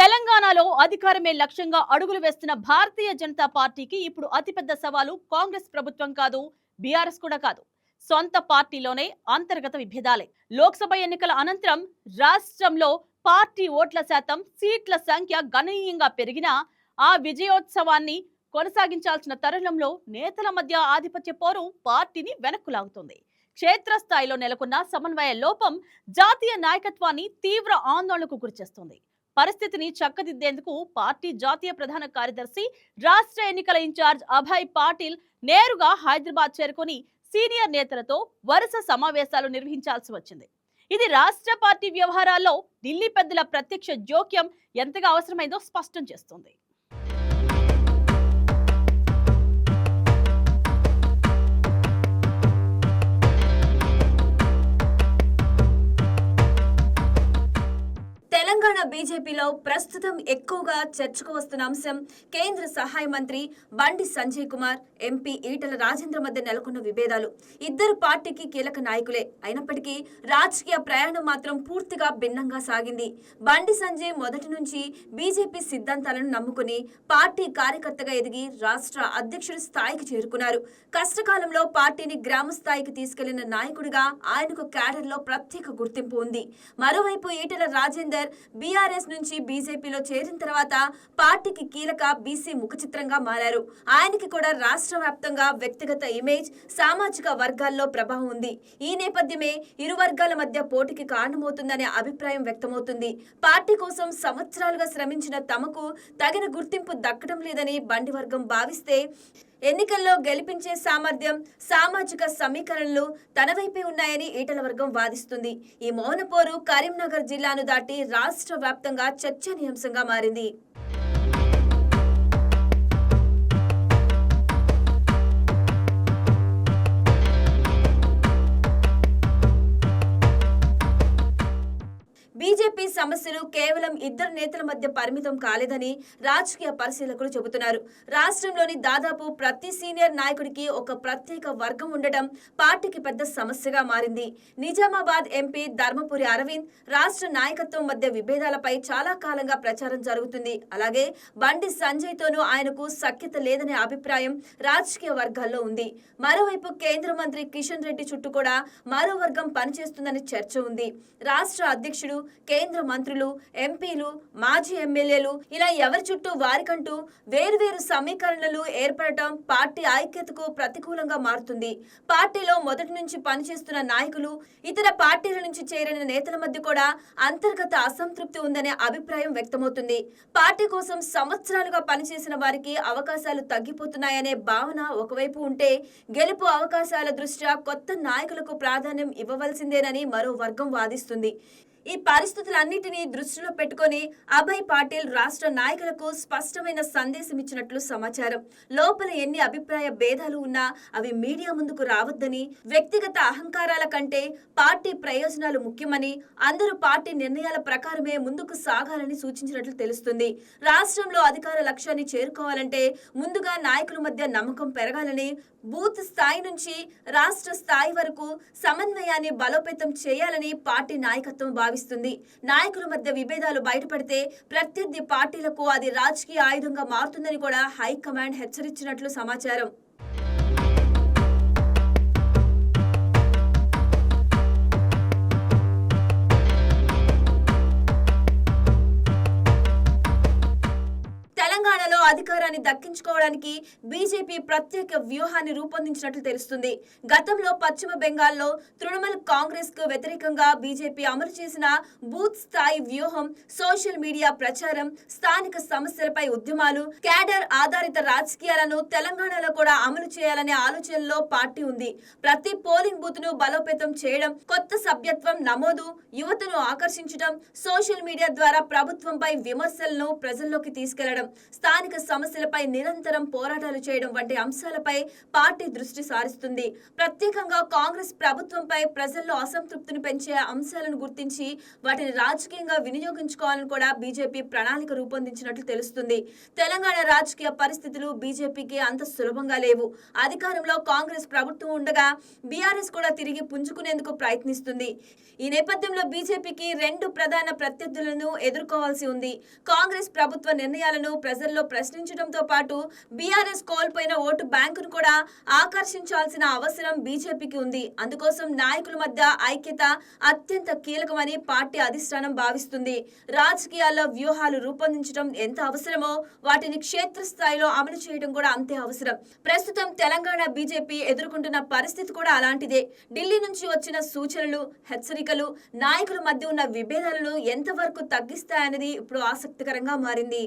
తెలంగాణలో అధికారమే లక్ష్యంగా అడుగులు వేస్తున్న భారతీయ జనతా పార్టీకి ఇప్పుడు అతిపెద్ద సవాలు కాంగ్రెస్ ప్రభుత్వం కాదు, బీఆర్ఎస్ కూడా కాదు. సొంత పార్టీలోనే అంతర్గత విభేదాలే. లోక్సభ ఎన్నికల అనంతరం రాష్ట్రంలో పార్టీ ఓట్ల శాతం, సీట్ల సంఖ్య గణనీయంగా పెరిగినా ఆ విజయోత్సవాన్ని కొనసాగించాల్సిన తరుణంలో నేతల మధ్య ఆధిపత్య పోరు పార్టీని వెనక్కు లాగుతుంది. క్షేత్రస్థాయిలో నెలకొన్న సమన్వయ లోపం జాతీయ నాయకత్వాన్ని తీవ్ర ఆందోళనకు గురిచేస్తుంది. పరిస్థితిని చక్కదిద్దేందుకు పార్టీ జాతీయ ప్రధాన కార్యదర్శి, రాష్ట్ర ఎన్నికల ఇన్ఛార్జ్ అభయ్ పాటిల్ నేరుగా హైదరాబాద్ చేరుకొని సీనియర్ నేతలతో వరుస సమావేశాలు నిర్వహించాల్సి వచ్చింది. ఇది రాష్ట్ర పార్టీ వ్యవహారాల్లో ఢిల్లీ పెద్దల ప్రత్యక్ష జోక్యం ఎంతగా అవసరమైందో స్పష్టం చేస్తుంది. తెలంగాణ బీజేపీలో ప్రస్తుతం ఎక్కువగా చర్చకు వస్తున్న అంశం కేంద్ర సహాయ మంత్రి బండి సంజయ్ కుమార్, ఎంపీ ఈటల రాజేంద్ర మధ్య నెలకొన్న విభేదాలు. ఇద్దరు పార్టీకి కీలక నాయకులే అయినప్పటికీ రాజకీయ ప్రయాణం మాత్రం పూర్తిగా భిన్నంగా సాగింది. బండి సంజయ్ మొదటి నుంచి బీజేపీ సిద్ధాంతాలను నమ్ముకుని పార్టీ కార్యకర్తగా ఎదిగి రాష్ట్ర అధ్యక్షుడి స్థాయికి చేరుకున్నారు. కష్టకాలంలో పార్టీని గ్రామ స్థాయికి తీసుకెళ్లిన నాయకుడిగా ఆయనకు క్యాడర్లో ప్రత్యేక గుర్తింపు ఉంది. మరోవైపు ఈటల రాజేందర్ బీఆర్ఎస్ నుంచి బీజేపీలో చేరిన తర్వాత పార్టీకి కీలక బీసీ ముఖచిత్రంగా మారారు. ఆయనకి కూడా రాష్ట్ర వ్యాప్తంగా వ్యక్తిగత ఇమేజ్, సామాజిక వర్గాల్లో ప్రభావం ఉంది. ఈ నేపథ్యమే ఇరు వర్గాల మధ్య పోటీకి కారణమవుతుందనే అభిప్రాయం వ్యక్తమవుతుంది. పార్టీ కోసం సంవత్సరాలుగా శ్రమించిన తమకు తగిన గుర్తింపు దక్కడం లేదని బండి వర్గం భావిస్తే, ఎన్నికల్లో గెలిపించే సామర్థ్యం, సామాజిక సమీకరణలు తన వైపే ఉన్నాయని ఈటల వర్గం వాదిస్తుంది. ఈ మౌన పోరు కరీంనగర్ జిల్లాను దాటి రాష్ట్ర వ్యాప్తంగా చర్చనీయాంశంగా మారింది. బీజేపీ సమస్యలు కేవలం ఇద్దరు నేతల మధ్య పరిమితం కాలేదని రాజకీయ పరిశీలకులు చెబుతున్నారు. రాష్ట్రంలోని దాదాపు ప్రతి సీనియర్ నాయకుడికి ఒక ప్రత్యేక వర్గం ఉండటం పార్టీకి పెద్ద సమస్యగా మారింది. నిజామాబాద్ ఎంపీ ధర్మపురి అరవింద్ రాష్ట్ర నాయకత్వం మధ్య విభేదాలపై చాలా కాలంగా ప్రచారం జరుగుతుంది. అలాగే బండి సంజయ్ తోనూ ఆయనకు సఖ్యత లేదనే అభిప్రాయం రాజకీయ వర్గాల్లో ఉంది. మరోవైపు కేంద్ర మంత్రి కిషన్ రెడ్డి చుట్టూ కూడా మరో వర్గం పనిచేస్తుందని చర్చ ఉంది. రాష్ట్ర అధ్యక్షుడు, కేంద్ర మంత్రులు, ఎంపీలు, మాజీ ఎమ్మెల్యేలు ఇలా ఎవరి చుట్టూ వారికంటూ వేర్వేరు సమీకరణలు ఏర్పడటం పార్టీ ఐక్యతకు ప్రతికూలంగా మారుతుంది. పార్టీలో మొదటి నుంచి పనిచేస్తున్న నాయకులు, ఇతర పార్టీల నుంచి చేరిన నేతల మధ్య కూడా అంతర్గత అసంతృప్తి ఉందనే అభిప్రాయం వ్యక్తమవుతుంది. పార్టీ కోసం సంవత్సరాలుగా పనిచేసిన వారికి అవకాశాలు తగ్గిపోతున్నాయనే భావన ఒకవైపు ఉంటే, గెలుపు అవకాశాల దృష్ట్యా కొత్త నాయకులకు ప్రాధాన్యం ఇవ్వవలసిందేనని మరో వర్గం వాదిస్తుంది. ఈ పరిస్థితులన్నిటినీ దృష్టిలో పెట్టుకుని అభయ్ పాటిల్ రాష్ట్ర నాయకులకు స్పష్టమైన సందేశం ఇచ్చినట్లు సమాచారం. లోపల ఎన్ని అభిప్రాయ భేదాలు ఉన్నా అవి మీడియా ముందుకు రావద్దని, వ్యక్తిగత అహంకారాల కంటే పార్టీ ప్రయోజనాలు ముఖ్యమని, అందరూ పార్టీ నిర్ణయాల ప్రకారమే ముందుకు సాగాలని సూచించినట్లు తెలుస్తుంది. రాష్ట్రంలో అధికార లక్ష్యాన్ని చేరుకోవాలంటే ముందుగా నాయకుల మధ్య నమ్మకం పెరగాలని, బూత్ స్థాయి నుంచి రాష్ట్ర స్థాయి వరకు సమన్వయాన్ని బలోపేతం చేయాలని పార్టీ నాయకత్వం భావిస్తుంది. నాయకుల మధ్య విభేదాలు బయటపడితే ప్రత్యర్థి పార్టీలకు అది రాజకీయ ఆయుధంగా మారుతుందని కూడా హైకమాండ్ హెచ్చరించినట్లు సమాచారం. తెలంగాణలో అధికారాన్ని దక్కించుకోవడానికి బీజేపీ ప్రత్యేక వ్యూహాన్ని రూపొందించినట్లు తెలుస్తుంది. గతంలో పశ్చిమ బెంగాల్లో తృణమూల్ కాంగ్రెస్ కు వ్యతిరేకంగా బీజేపీ అమలు చేసిన బూత్ స్థాయి వ్యూహం, సోషల్ మీడియా ప్రచారం, స్థానిక సమస్యలపై ఉద్యమాలు, క్యాడర్ ఆధారిత రాజకీయాలను తెలంగాణలో కూడా అమలు చేయాలనే ఆలోచనలో పార్టీ ఉంది. ప్రతి పోలింగ్ బూత్ ను బలోపేతం చేయడం, కొత్త సభ్యత్వం నమోదు, యువతను ఆకర్షించడం, సోషల్ మీడియా ద్వారా ప్రభుత్వంపై విమర్శలను ప్రజల్లోకి తీసుకెళ్లడం, స్థానిక స్థానిక సమస్యలపై నిరంతరం పోరాటాలు చేయడం వంటి అంశాలపై పార్టీ దృష్టి సారిస్తుంది. ప్రత్యేకంగా కాంగ్రెస్ ప్రభుత్వంపై ప్రజల్లో అసంతృప్తిని పెంచే అంశాలను గుర్తించి వాటిని రాజకీయంగా వినియోగించుకోవాలని కూడా బీజేపీ ప్రణాళిక రూపొందించినట్లు తెలుస్తుంది. తెలంగాణ రాజకీయ పరిస్థితులు బీజేపీకి అంత సులభంగా లేవు. అధికారంలో కాంగ్రెస్ ప్రభుత్వం ఉండగా బీఆర్ఎస్ కూడా తిరిగి పుంజుకునేందుకు ప్రయత్నిస్తుంది. ఈ నేపథ్యంలో బీజేపీకి రెండు ప్రధాన ప్రత్యర్థులను ఎదుర్కోవాల్సి ఉంది. కాంగ్రెస్ ప్రభుత్వ నిర్ణయాలను ప్రజల్లో ప్రశ్నించడంతో పాటు బీఆర్ఎస్ కోల్పోయిన ఓటు బ్యాంకును కూడా ఆకర్షించాల్సిన అవసరం బీజేపీకి ఉంది. అందుకోసం నాయకుల మధ్య ఐక్యత అత్యంత కీలకమని పార్టీ అధిష్టానం భావిస్తుంది. రాజకీయాల్లో వ్యూహాలు రూపొందించడం ఎంత అవసరమో వాటిని క్షేత్రస్థాయిలో అమలు చేయడం కూడా అంతే అవసరం. ప్రస్తుతం తెలంగాణ బీజేపీ ఎదుర్కొంటున్న పరిస్థితి కూడా అలాంటిదే. ఢిల్లీ నుంచి వచ్చిన సూచనలు, హెచ్చరికలు నాయకుల మధ్య ఉన్న విభేదాలను ఎంతవరకు తగ్గిస్తాయన్నది ఇప్పుడు ఆసక్తికరంగా మారింది.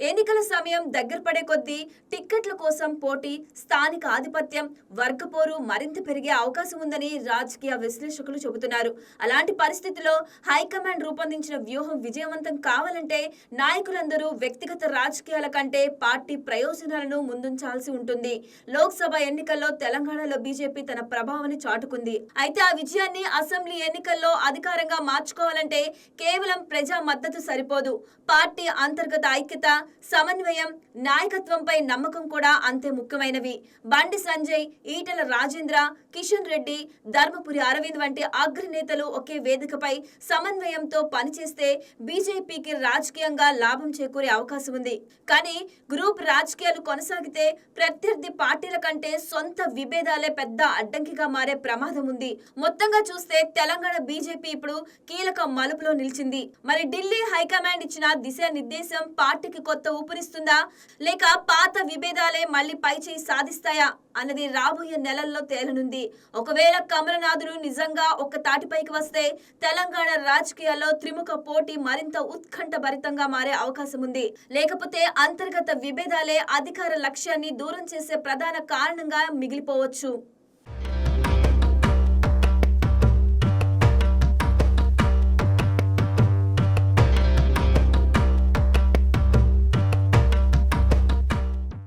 ఎన్నికల సమయం దగ్గర పడే కొద్దీ టిక్కెట్ల కోసం పోటీ, స్థానిక ఆధిపత్యం, వర్గపోరు మరింత పెరిగే అవకాశం ఉందని రాజకీయ విశ్లేషకులు చెబుతున్నారు. అలాంటి పరిస్థితిలో హైకమాండ్ రూపొందించిన వ్యూహం విజయవంతం కావాలంటే నాయకులందరూ వ్యక్తిగత రాజకీయాల కంటే పార్టీ ప్రయోజనాలను ముందుంచాల్సి ఉంటుంది. లోక్సభ ఎన్నికల్లో తెలంగాణలో బీజేపీ తన ప్రభావాన్ని చాటుకుంది. అయితే ఆ విజయాన్ని అసెంబ్లీ ఎన్నికల్లో అధికారంగా మార్చుకోవాలంటే కేవలం ప్రజా మద్దతు సరిపోదు. పార్టీ అంతర్గత ఐక్యత, సమన్వయం, నాయకత్వంపై నమ్మకం కూడా అంతే ముఖ్యమైనవి. బండి సంజయ్, ఈటెల రాజేంద్ర, కిషన్ రెడ్డి, ధర్మపురి అరవింద్ వంటి అగ్రనేతలు ఒకే వేదికపై సమన్వయంతో పనిచేస్తే బీజేపీకి రాజకీయంగా లాభం చేకూరే అవకాశం ఉంది. కానీ గ్రూప్ రాజకీయాలు కొనసాగితే ప్రత్యర్థి పార్టీల కంటే సొంత విభేదాలే పెద్ద అడ్డంకిగా మారే ప్రమాదం ఉంది. మొత్తంగా చూస్తే తెలంగాణ బీజేపీ ఇప్పుడు కీలక మలుపులో నిలిచింది. మరి ఢిల్లీ హైకమాండ్ ఇచ్చిన దిశానిర్దేశం పార్టీకి కొత్త ఊపిరిస్తుందా, లేక పాత విభేదాలే మళ్లీ పైచేయి సాధిస్తాయా అన్నది రాబోయే నెలల్లో తేలనుంది. ఒకవేళ కమలనాథులు నిజంగా ఒక్క తాటిపైకి వస్తే తెలంగాణ రాజకీయాల్లో త్రిముఖ పోటీ మరింత ఉత్కంఠభరితంగా మారే అవకాశం ఉంది. లేకపోతే అంతర్గత విభేదాలే అధికార లక్ష్యాన్ని దూరం చేసే ప్రధాన కారణంగా మిగిలిపోవచ్చు.